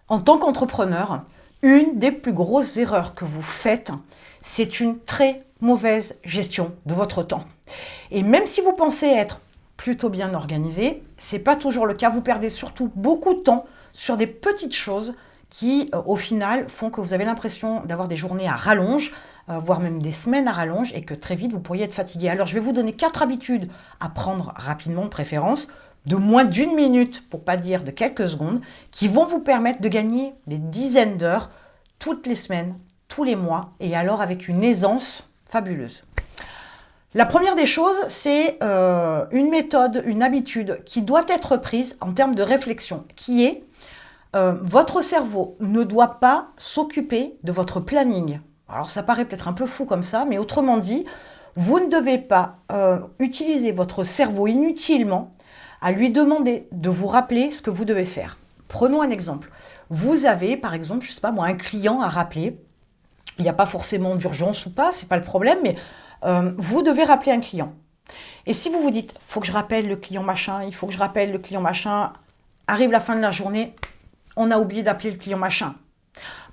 En tant qu'entrepreneur, une des plus grosses erreurs que vous faites, c'est une très mauvaise gestion de votre temps. Et même si vous pensez être plutôt bien organisé, ce n'est pas toujours le cas. Vous perdez surtout beaucoup de temps sur des petites choses qui, au final, font que vous avez l'impression d'avoir des journées à rallonge, voire même des semaines à rallonge, et que très vite, vous pourriez être fatigué. Alors, je vais vous donner 4 habitudes à prendre rapidement, de préférence, de moins d'1 minute, pour ne pas dire de quelques secondes, qui vont vous permettre de gagner des dizaines d'heures toutes les semaines, tous les mois, et alors avec une aisance fabuleuse. La première des choses, c'est une méthode, une habitude qui doit être prise en termes de réflexion, qui est votre cerveau ne doit pas s'occuper de votre planning. Alors ça paraît peut-être un peu fou comme ça, mais autrement dit, vous ne devez pas utiliser votre cerveau inutilement à lui demander de vous rappeler ce que vous devez faire. Prenons un exemple. Vous avez, par exemple, je sais pas moi, un client à rappeler. Il n'y a pas forcément d'urgence ou pas, c'est pas le problème, mais vous devez rappeler un client. Et si vous vous dites, il faut que je rappelle le client machin, il faut que je rappelle le client machin, arrive la fin de la journée, on a oublié d'appeler le client machin.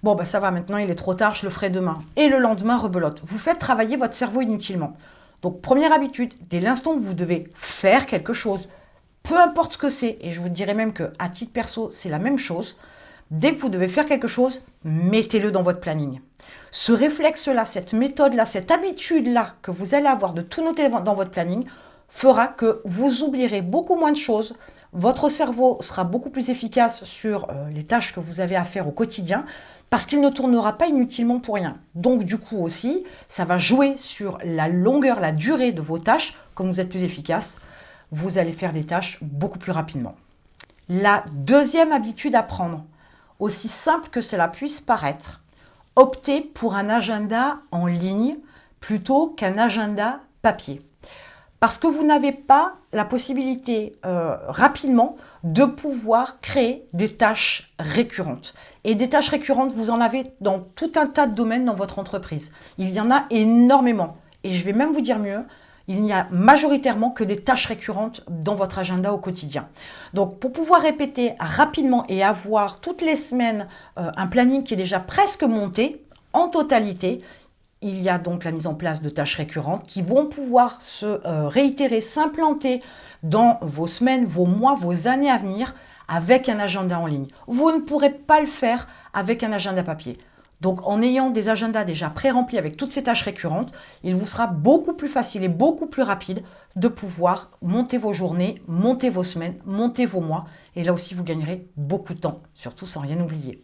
Bon, bah ça va, maintenant il est trop tard, je le ferai demain. Et le lendemain, rebelote. Vous faites travailler votre cerveau inutilement. Donc, première habitude, dès l'instant où vous devez faire quelque chose, peu importe ce que c'est, et je vous dirais même qu'à titre perso, c'est la même chose, dès que vous devez faire quelque chose, mettez-le dans votre planning. Ce réflexe-là, cette méthode-là, cette habitude-là que vous allez avoir de tout noter dans votre planning fera que vous oublierez beaucoup moins de choses. Votre cerveau sera beaucoup plus efficace sur les tâches que vous avez à faire au quotidien parce qu'il ne tournera pas inutilement pour rien. Donc du coup aussi, ça va jouer sur la longueur, la durée de vos tâches. Comme vous êtes plus efficace, vous allez faire des tâches beaucoup plus rapidement. La deuxième habitude à prendre, aussi simple que cela puisse paraître, optez pour un agenda en ligne plutôt qu'un agenda papier. Parce que vous n'avez pas la possibilité rapidement de pouvoir créer des tâches récurrentes. Et des tâches récurrentes, vous en avez dans tout un tas de domaines dans votre entreprise. Il y en a énormément. Et je vais même vous dire mieux, il n'y a majoritairement que des tâches récurrentes dans votre agenda au quotidien. Donc, pour pouvoir répéter rapidement et avoir toutes les semaines un planning qui est déjà presque monté en totalité, il y a donc la mise en place de tâches récurrentes qui vont pouvoir se réitérer, s'implanter dans vos semaines, vos mois, vos années à venir avec un agenda en ligne. Vous ne pourrez pas le faire avec un agenda papier. Donc, en ayant des agendas déjà pré-remplis avec toutes ces tâches récurrentes, il vous sera beaucoup plus facile et beaucoup plus rapide de pouvoir monter vos journées, monter vos semaines, monter vos mois. Et là aussi, vous gagnerez beaucoup de temps, surtout sans rien oublier.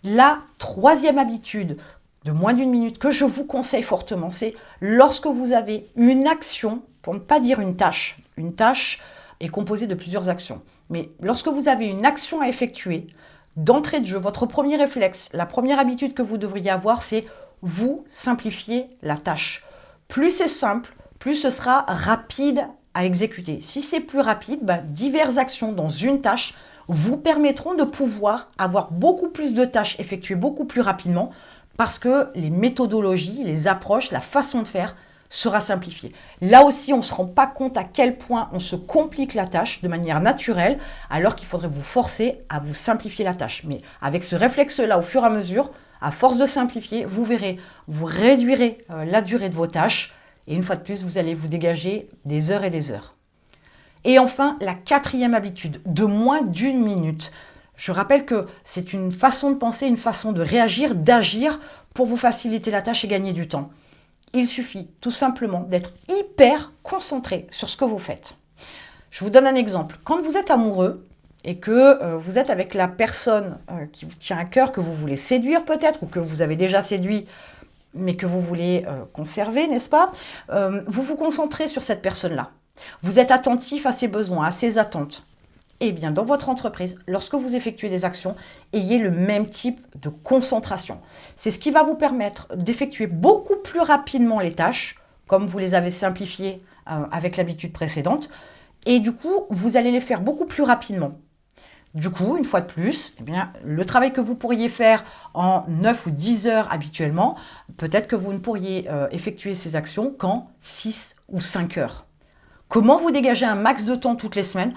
La troisième habitude de moins d'1 minute que je vous conseille fortement, c'est lorsque vous avez une action, pour ne pas dire une tâche est composée de plusieurs actions, mais lorsque vous avez une action à effectuer, d'entrée de jeu, votre premier réflexe, la première habitude que vous devriez avoir, c'est vous simplifier la tâche. Plus c'est simple, plus ce sera rapide à exécuter. Si c'est plus rapide, diverses actions dans une tâche vous permettront de pouvoir avoir beaucoup plus de tâches effectuées beaucoup plus rapidement parce que les méthodologies, les approches, la façon de faire sera simplifiée. Là aussi, on ne se rend pas compte à quel point on se complique la tâche de manière naturelle, alors qu'il faudrait vous forcer à vous simplifier la tâche. Mais avec ce réflexe-là, au fur et à mesure, à force de simplifier, vous verrez, vous réduirez la durée de vos tâches et une fois de plus, vous allez vous dégager des heures et des heures. Et enfin, la quatrième habitude, de moins d'1 minute. Je rappelle que c'est une façon de penser, une façon de réagir, d'agir pour vous faciliter la tâche et gagner du temps. Il suffit tout simplement d'être hyper concentré sur ce que vous faites. Je vous donne un exemple. Quand vous êtes amoureux et que vous êtes avec la personne qui vous tient à cœur, que vous voulez séduire peut-être, ou que vous avez déjà séduit, mais que vous voulez conserver, n'est-ce pas? Vous vous concentrez sur cette personne-là. Vous êtes attentif à ses besoins, à ses attentes. Eh bien, dans votre entreprise, lorsque vous effectuez des actions, ayez le même type de concentration. C'est ce qui va vous permettre d'effectuer beaucoup plus rapidement les tâches, comme vous les avez simplifiées avec l'habitude précédente, et du coup, vous allez les faire beaucoup plus rapidement. Du coup, une fois de plus, eh bien, le travail que vous pourriez faire en 9 ou 10 heures habituellement, peut-être que vous ne pourriez effectuer ces actions qu'en 6 ou 5 heures. Comment vous dégager un max de temps toutes les semaines ?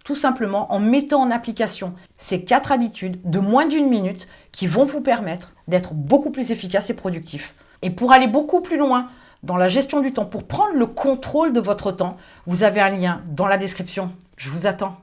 tout simplement en mettant en application ces 4 habitudes de moins d'1 minute qui vont vous permettre d'être beaucoup plus efficace et productif. Et pour aller beaucoup plus loin dans la gestion du temps, pour prendre le contrôle de votre temps, vous avez un lien dans la description. Je vous attends.